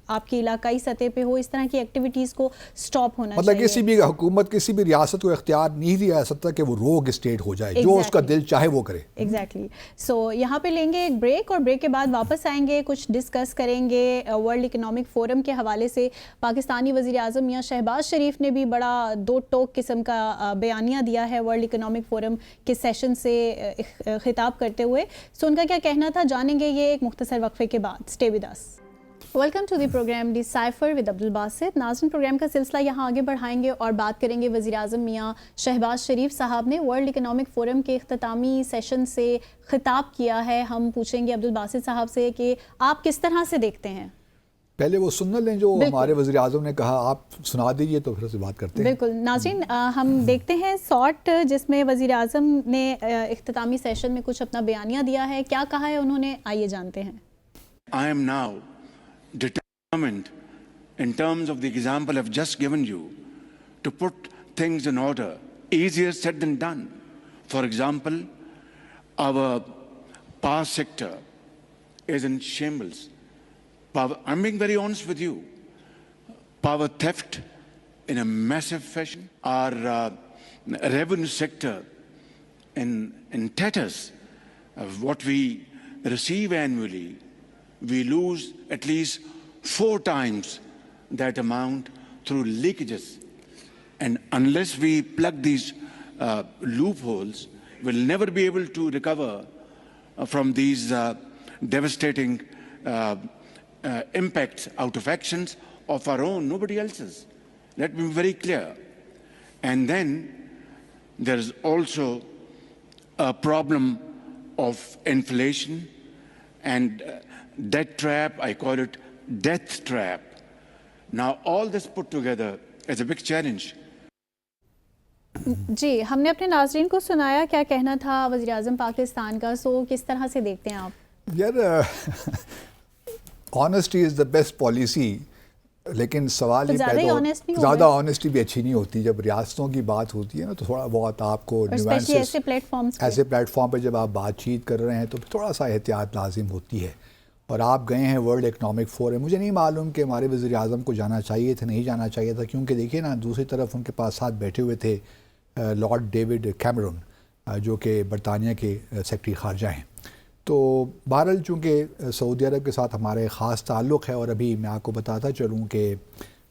آپ کی علاقائی سطح پہ ہو. اس طرح کی ایکٹیویٹیز کو سٹاپ ہونا چاہیے. مطلب کسی بھی حکومت کسی بھی ریاست کو اختیار نہیں دیا سکتا کہ وہ روگ اسٹیٹ ہو جائے، جو اس کا دل چاہے وہ کرے. ایگزیکٹلی. سو یہاں پہ لیں گے ایک بریک، اور بریک کے بعد واپس آئیں گے، کچھ ڈسکس کریں گے ورلڈ اکنامک فورم کے حوالے سے. پاکستانی وزیر اعظم میاں شہباز شریف نے بھی بڑا دو ٹوک قسم کا بیانیہ دیا ہے ورلڈ اکنامک فورم کے سیشن سے خطاب کرتے ہوئے. سو ان کا کیا کہنا تھا جانیں گے یہ ایک مختصر وقفے کے بعد. Stay with us. Welcome to the programme decipher with Abdul Basit. ناظرین، پروگرام کا سلسلہ یہاں آگے بڑھائیں گے اور بات کریں گے وزیر اعظم میاں شہباز شریف صاحب نے ورلڈ اکنامک فورم کے اختتامی سیشن سے خطاب کیا ہے. ہم پوچھیں گے عبدالباسط صاحب سے کہ آپ کس طرح سے دیکھتے ہیں. پہلے وہ سننا لیں جو ہمارے وزیر اعظم نے کہا، آپ سنا دیجئے تو پھر سے بات کرتے ہیں. بالکل ناظرین، ہم دیکھتے ہیں شارٹ جس میں وزیر اعظم نے اختتامی سیشن میں کچھ اپنا بیانیہ دیا ہے. کیا کہا ہے انہوں نے، آئیے جانتے ہیں. I am now determined, in terms of the example I've just given you, to put things in order. Easier said than done. For example, our power sector is in shambles. I'm being very honest with you. Power theft in a massive fashion. Our revenue sector in tatters. What we receive annually, we lose at least 4 times that amount through leakages. And unless we plug these loopholes, we'll never be able to recover from these devastating impacts out of actions of our own, nobody else's. Let me be very clear. And then there is also a problem of inflation and debt trap. I call it death trap. Now all this put together is a big challenge. جی، ہم نے اپنے ناظرین کو سنایا کیا کہنا تھا وزیر اعظم پاکستان کا. سو کس طرح سے دیکھتے ہیں آپ؟ یار honesty is the best policy, لیکن سوال یہ زیادہ آنیسٹی بھی اچھی نہیں ہوتی. جب ریاستوں کی بات ہوتی ہے نا تو تھوڑا بہت آپ کو ایسے پلیٹ فارم پہ جب آپ بات چیت کر رہے ہیں تو تھوڑا سا احتیاط لازم ہوتی ہے. اور آپ گئے ہیں ورلڈ اکنامک فورم، مجھے نہیں معلوم کہ ہمارے وزیر اعظم کو جانا چاہیے تھا نہیں جانا چاہیے تھا، کیونکہ دیکھیے نا دوسری طرف ان کے پاس ساتھ بیٹھے ہوئے تھے لارڈ ڈیوڈ کیمرون جو کہ برطانیہ کے سیکرٹری خارجہ ہیں. تو بہرحال چونکہ سعودی عرب کے ساتھ ہمارے خاص تعلق ہے، اور ابھی میں آپ کو بتاتا چلوں کہ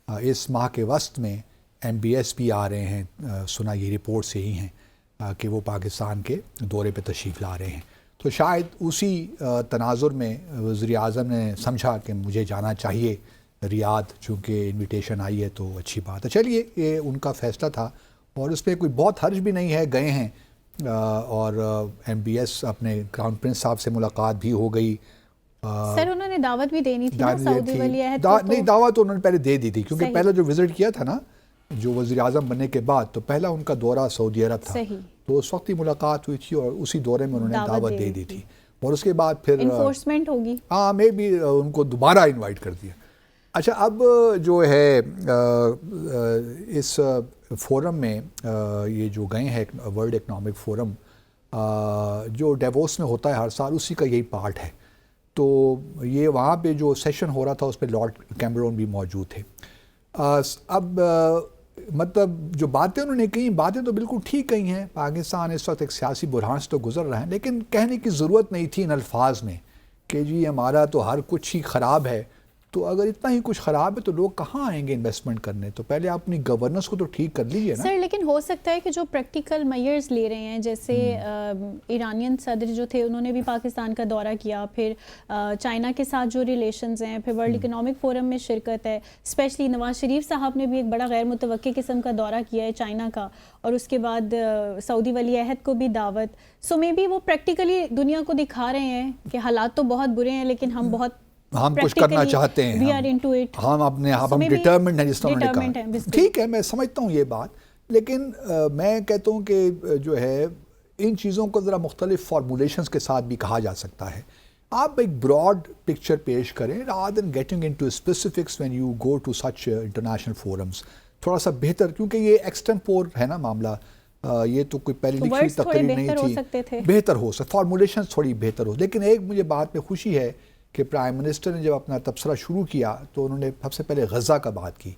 اس ماہ کے وسط میں MBS بھی آ رہے ہیں، سنا یہ رپورٹ سے ہی ہیں کہ وہ پاکستان کے دورے پہ تشریف لا رہے ہیں. تو شاید اسی تناظر میں وزیر اعظم نے سمجھا کہ مجھے جانا چاہیے ریاض، چونکہ انویٹیشن آئی ہے تو اچھی بات ہے. چلیے یہ ان کا فیصلہ تھا اور اس پہ کوئی بہت حرج بھی نہیں ہے. گئے ہیں اور MBS اپنے کراؤن پرنس صاحب سے ملاقات بھی ہو گئی. سر انہوں نے دعوت بھی دینی تھی سعودی ولی عہد نہیں، دعوت تو انہوں نے پہلے دے دی تھی، کیونکہ پہلا جو وزٹ کیا تھا نا جو وزیر اعظم بننے کے بعد، تو پہلا ان کا دورہ سعودی عرب تھا، تو اس وقت ہی ملاقات ہوئی تھی اور اسی دورے میں انہوں نے دعوت دے دی تھی. اور اس کے بعد پھر انفورسمنٹ ہوگی، ہاں میں بھی ان کو دوبارہ انوائٹ کر دیا. اچھا، اب جو ہے اس فورم میں یہ جو گئے ہیں ورلڈ اکنامک فورم جو ڈیووس میں ہوتا ہے ہر سال، اسی کا یہی پارٹ ہے. تو یہ وہاں پہ جو سیشن ہو رہا تھا اس پہ لارڈ کیمرون بھی موجود تھے. اب مطلب جو باتیں انہوں نے کہی، باتیں تو بالکل ٹھیک کہی ہیں. پاکستان اس وقت ایک سیاسی بحران سے تو گزر رہا ہے، لیکن کہنے کی ضرورت نہیں تھی ان الفاظ میں کہ جی ہمارا تو ہر کچھ ہی خراب ہے. تو اگر اتنا ہی کچھ خراب ہے تو لوگ کہاں آئیں گے انویسٹمنٹ کرنے؟ تو پہلے آپ اپنی گورننس کو تو ٹھیک کر لیجیے نا. سر لیکن ہو سکتا ہے کہ جو پریکٹیکل میئرز لے رہے ہیں، جیسے ایرانین صدر جو تھے انہوں نے بھی پاکستان کا دورہ کیا، پھر چائنا کے ساتھ جو ریلیشنز ہیں، پھر ورلڈ اکنامک فورم میں شرکت ہے، اسپیشلی نواز شریف صاحب نے بھی ایک بڑا غیر متوقع قسم کا دورہ کیا ہے چائنا کا، اور اس کے بعد سعودی ولی عہد کو بھی دعوت. سو مے بی وہ پریکٹیکلی دنیا کو دکھا رہے ہیں کہ حالات تو بہت برے ہیں لیکن ہم کچھ کرنا چاہتے ہیں، ہم اپنے ہم ڈٹرمنٹ ہیں، جس طرح انہوں نے کہا. ٹھیک ہے، میں سمجھتا ہوں یہ بات، لیکن میں کہتا ہوں کہ جو ہے ان چیزوں کو ذرا مختلف فارمولیشنز کے ساتھ بھی کہا جا سکتا ہے. آپ ایک براڈ پکچر پیش کریں rather than getting into specifics when you go to such international forums. تھوڑا سا بہتر، کیونکہ یہ ایکسٹمپور ہے نا معاملہ، یہ تو کوئی پہلے لکھی تقریر نہیں تھی. بہتر ہو سکتا، فارمولیشنز تھوڑی بہتر ہو. لیکن ایک مجھے بات میں خوشی ہے کہ پرائم منسٹر نے جب اپنا تبصرہ شروع کیا تو انہوں نے سب سے پہلے غزہ کا بات کی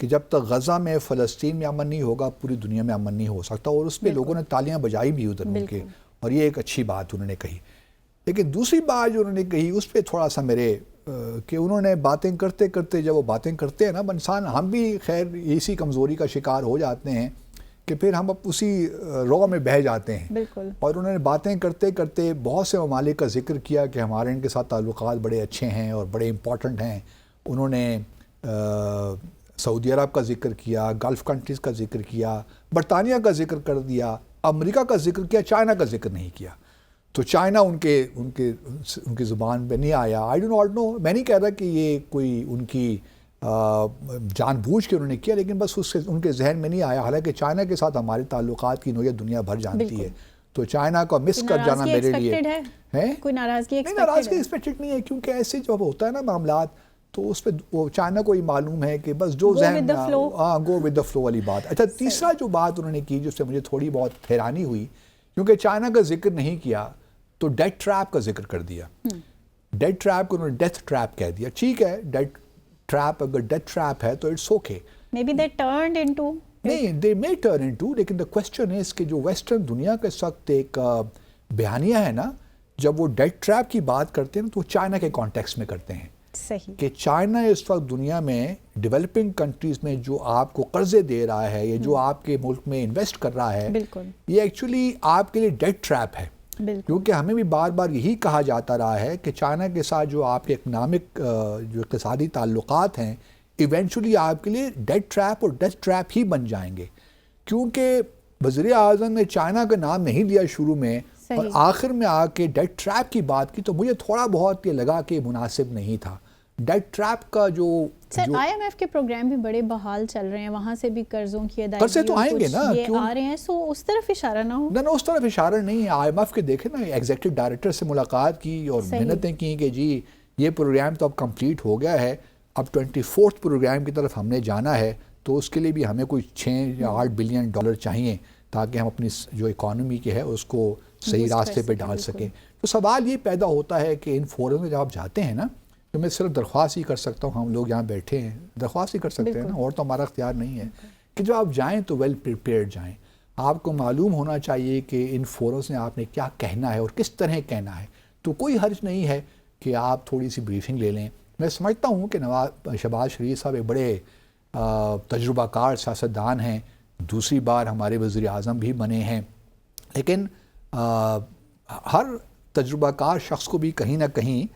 کہ جب تک غزہ میں، فلسطین میں امن نہیں ہوگا پوری دنیا میں امن نہیں ہو سکتا، اور اس پہ لوگوں نے تالیاں بجائی بھی ادھر ان کے، اور یہ ایک اچھی بات انہوں نے کہی. لیکن دوسری بات جو انہوں نے کہی اس پہ تھوڑا سا میرے کہ انہوں نے باتیں کرتے کرتے، جب وہ باتیں کرتے ہیں نا انسان، ہم بھی خیر اسی کمزوری کا شکار ہو جاتے ہیں کہ پھر ہم اسی رو میں بہہ جاتے ہیں. اور انہوں نے باتیں کرتے کرتے بہت سے ممالک کا ذکر کیا کہ ہمارے ان کے ساتھ تعلقات بڑے اچھے ہیں اور بڑے امپورٹنٹ ہیں. انہوں نے سعودی عرب کا ذکر کیا، گلف کنٹریز کا ذکر کیا، برطانیہ کا ذکر کر دیا، امریکہ کا ذکر کیا، چائنا کا ذکر نہیں کیا. تو چائنا ان کی زبان پہ نہیں آیا. آئی ڈو ناٹ نو، میں نہیں کہہ رہا کہ یہ کوئی ان کی جان بوجھ کے انہوں نے کیا، لیکن بس ان کے ذہن میں نہیں آیا. حالانکہ چائنا کے ساتھ ہمارے تعلقات کی نوعیت دنیا بھر جانتی ہے، تو چائنا کو مس کر جانا میرے لیے کوئی ناراضگی ایکسپیکٹڈ نہیں ہے. کیونکہ ایسے جب ہوتا ہے نا معاملات تو اس پہ وہ چائنا کو ہی معلوم ہے کہ بس جو ذہن گو ود دا فلو والی بات. اچھا، تیسرا جو بات انہوں نے کی جس سے مجھے تھوڑی بہت حیرانی ہوئی، کیونکہ چائنا کا ذکر نہیں کیا تو ڈیتھ ٹریپ کا ذکر کر دیا. ڈیتھ ٹریپ کو انہوں نے ڈیتھ ٹریپ کہہ دیا. ٹھیک ہے، ڈیتھ ٹریپ اگر ڈیتھ ٹریپ ہے تو it's okay. Maybe they turned into. نہیں، they may turn into، لیکن the question is کہ جو ویسٹرن دنیا کا اس وقت ایک بیانیہ ہے نا، جب وہ ڈیتھ ٹریپ کی بات کرتے ہیں تو وہ چائنا کے کانٹیکس میں کرتے ہیں. صحیح. کہ چائنا اس وقت دنیا میں ڈیولپنگ کنٹریز میں جو آپ کو قرضے دے رہا ہے یا جو آپ کے ملک میں انویسٹ کر رہا ہے، یہ ایکچولی آپ کے لیے ڈیتھ ٹریپ ہے. کیونکہ ہمیں بھی بار بار یہی کہا جاتا رہا ہے کہ چائنا کے ساتھ جو آپ کے اکنامک جو اقتصادی تعلقات ہیں ایونچولی آپ کے لیے ڈیتھ ٹریپ اور ڈیتھ ٹریپ ہی بن جائیں گے. کیونکہ وزیر اعظم نے چائنا کا نام نہیں لیا شروع میں اور آخر میں آ کے ڈیتھ ٹریپ کی بات کی، تو مجھے تھوڑا بہت یہ لگا کہ مناسب نہیں تھا. ڈیتھ ٹریپ کا جو آئی ایم ایف کے پروگرام بھی بڑے بحال چل رہے ہیں، وہاں سے بھی قرضوں کی ادائیگی قرضے تو آئیں گے نا، یہ آ رہے ہیں. سو اس طرف اشارہ نہ ہو. نہ اس طرف اشارہ نہیں ہے. آئی ایم ایف کے دیکھیں نا، ایگزیکٹو ڈائریکٹر سے ملاقات کی اور محنتیں کی کہ جی یہ پروگرام تو اب کمپلیٹ ہو گیا ہے، اب 24 پروگرام کی طرف ہم نے جانا ہے، تو اس کے لیے بھی ہمیں کوئی 6 یا 8 بلین ڈالر چاہیے تاکہ ہم اپنی جو اکانومی کے ہے اس کو صحیح راستے پہ ڈال سکیں. تو سوال یہ پیدا ہوتا ہے کہ ان فورم میں جب آپ جاتے ہیں نا، تو میں صرف درخواست ہی کر سکتا ہوں، ہم لوگ یہاں بیٹھے ہیں درخواست ہی کر سکتے ہیں نا، اور تو ہمارا اختیار نہیں ہے کہ جب آپ جائیں تو ویل پریپیئرڈ جائیں. آپ کو معلوم ہونا چاہیے کہ ان فورمز میں آپ نے کیا کہنا ہے اور کس طرح کہنا ہے. تو کوئی حرج نہیں ہے کہ آپ تھوڑی سی بریفنگ لے لیں. میں سمجھتا ہوں کہ شہباز شریف صاحب ایک بڑے تجربہ کار سیاستدان ہیں، دوسری بار ہمارے وزیر اعظم بھی بنے ہیں، لیکن ہر تجربہ کار شخص کو بھی کہیں نہ کہیں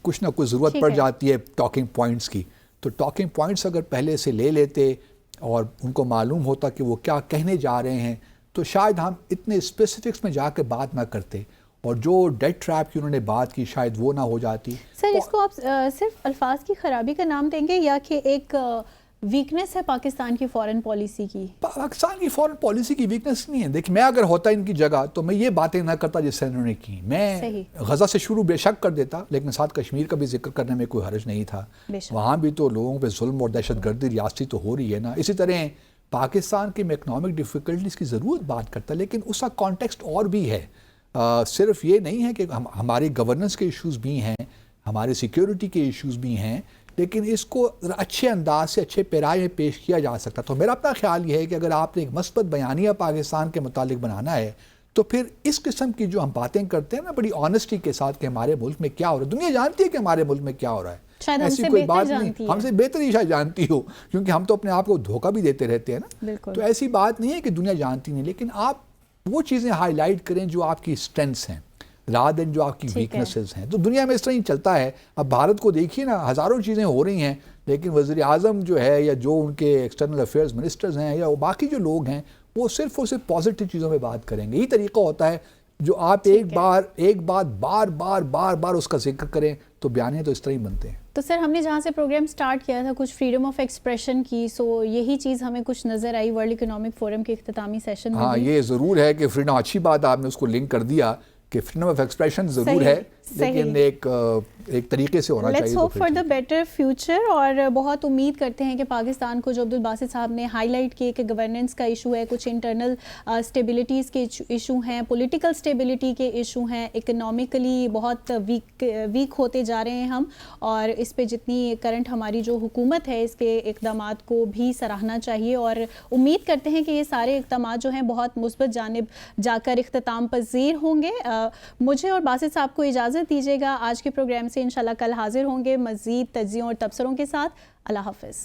کچھ نہ کچھ ضرورت پڑ جاتی ہے ٹاکنگ پوائنٹس کی. تو ٹاکنگ پوائنٹس اگر پہلے سے لے لیتے اور ان کو معلوم ہوتا کہ وہ کیا کہنے جا رہے ہیں تو شاید ہم اتنے اسپیسیفکس میں جا کے بات نہ کرتے، اور جو ڈیتھ ٹریپ کی انہوں نے بات کی شاید وہ نہ ہو جاتی. سر اس کو آپ صرف الفاظ کی خرابی کا نام دیں گے یا کہ ایک ویکنس ہے پاکستان کی فورن پالیسی کی؟ پاکستان کی فورن پالیسی کی ویکنس نہیں ہے. دیکھیں میں اگر ہوتا ان کی جگہ تو میں یہ باتیں نہ کرتا جس سے انہوں نے کی. میں غزہ سے شروع بے شک کر دیتا, لیکن ساتھ کشمیر کا بھی ذکر کرنے میں کوئی حرج نہیں تھا. وہاں بھی تو لوگوں پہ ظلم اور دہشت گردی ریاستی تو ہو رہی ہے نا. اسی طرح پاکستان کی میں اکنامک ڈیفیکلٹیز کی ضرورت بات کرتا, لیکن اس کا کانٹیکسٹ اور بھی ہے. صرف یہ نہیں ہے کہ ہماری گورننس کے ایشوز بھی ہیں, ہمارے سیکیورٹی کے ایشوز بھی ہیں, لیکن اس کو اچھے انداز سے اچھے پیرائے میں پیش کیا جا سکتا. تو میرا اپنا خیال یہ ہے کہ اگر آپ نے ایک مثبت بیانیہ پاکستان کے متعلق بنانا ہے تو پھر اس قسم کی جو ہم باتیں کرتے ہیں نا بڑی آنیسٹی کے ساتھ کہ ہمارے ملک میں کیا ہو رہا ہے, دنیا جانتی ہے کہ ہمارے ملک میں کیا ہو رہا ہے, شاید ایسی کوئی بات نہیں, ہم سے بہتر ہی شاید جانتی ہو, کیونکہ ہم تو اپنے آپ کو دھوکہ بھی دیتے رہتے ہیں نا. تو ایسی بات نہیں ہے کہ دنیا جانتی نہیں, لیکن آپ وہ چیزیں ہائی لائٹ کریں جو آپ کی اسٹرینتھس ہیں رادر دین جو آپ کی ویکنسز ہیں. تو دنیا میں اس طرح ہی چلتا ہے. اب بھارت کو دیکھیے نا, ہزاروں چیزیں ہو رہی ہیں, لیکن وزیر اعظم جو ہے یا جو ان کے ایکسٹرنل افیئرز منسٹرز ہیں یا باقی جو لوگ ہیں وہ صرف اور صرف پازیٹیو چیزوں میں بات کریں گے. یہی طریقہ ہوتا ہے جو آپ ایک بات بار اس کا ذکر کریں تو بیانیے تو اس طرح ہی بنتے ہیں. تو سر ہم نے جہاں سے پروگرام سٹارٹ کیا تھا کچھ فریڈم آف ایکسپریشن کی, سو یہی چیز ہمیں کچھ نظر آئی ورلڈ اکنامک فورم کے اختتامی سیشن میں. ہاں یہ ضرور ہے کہ فریڈم, اچھی بات آپ نے اس کو لنک کر دیا کہ فریڈم آف ایکسپریشن ضرور ہے, لیکن ایک طریقے سے ہونا چاہیے. Let's hope for the better future. اور بہت امید کرتے ہیں کہ پاکستان کو جو عبدالباسط صاحب نے ہائی لائٹ کیے کہ گورننس کا ایشو ہے, کچھ انٹرنل اسٹیبلٹیز کے ایشو ہیں, پولیٹیکل اسٹیبلٹی کے ایشو ہیں, اکنامکلی بہت ویک ہوتے جا رہے ہیں ہم, اور اس پہ جتنی کرنٹ ہماری جو حکومت ہے اس کے اقدامات کو بھی سراہنا چاہیے. اور امید کرتے ہیں کہ یہ سارے اقدامات جو ہیں بہت مثبت جانب جا کر اختتام پذیر ہوں گے. مجھے اور باسط صاحب کو اجازت دیجیے گا. آج کے پروگرام سے انشاءاللہ کل حاضر ہوں گے مزید تجزیوں اور تبصروں کے ساتھ. اللہ حافظ.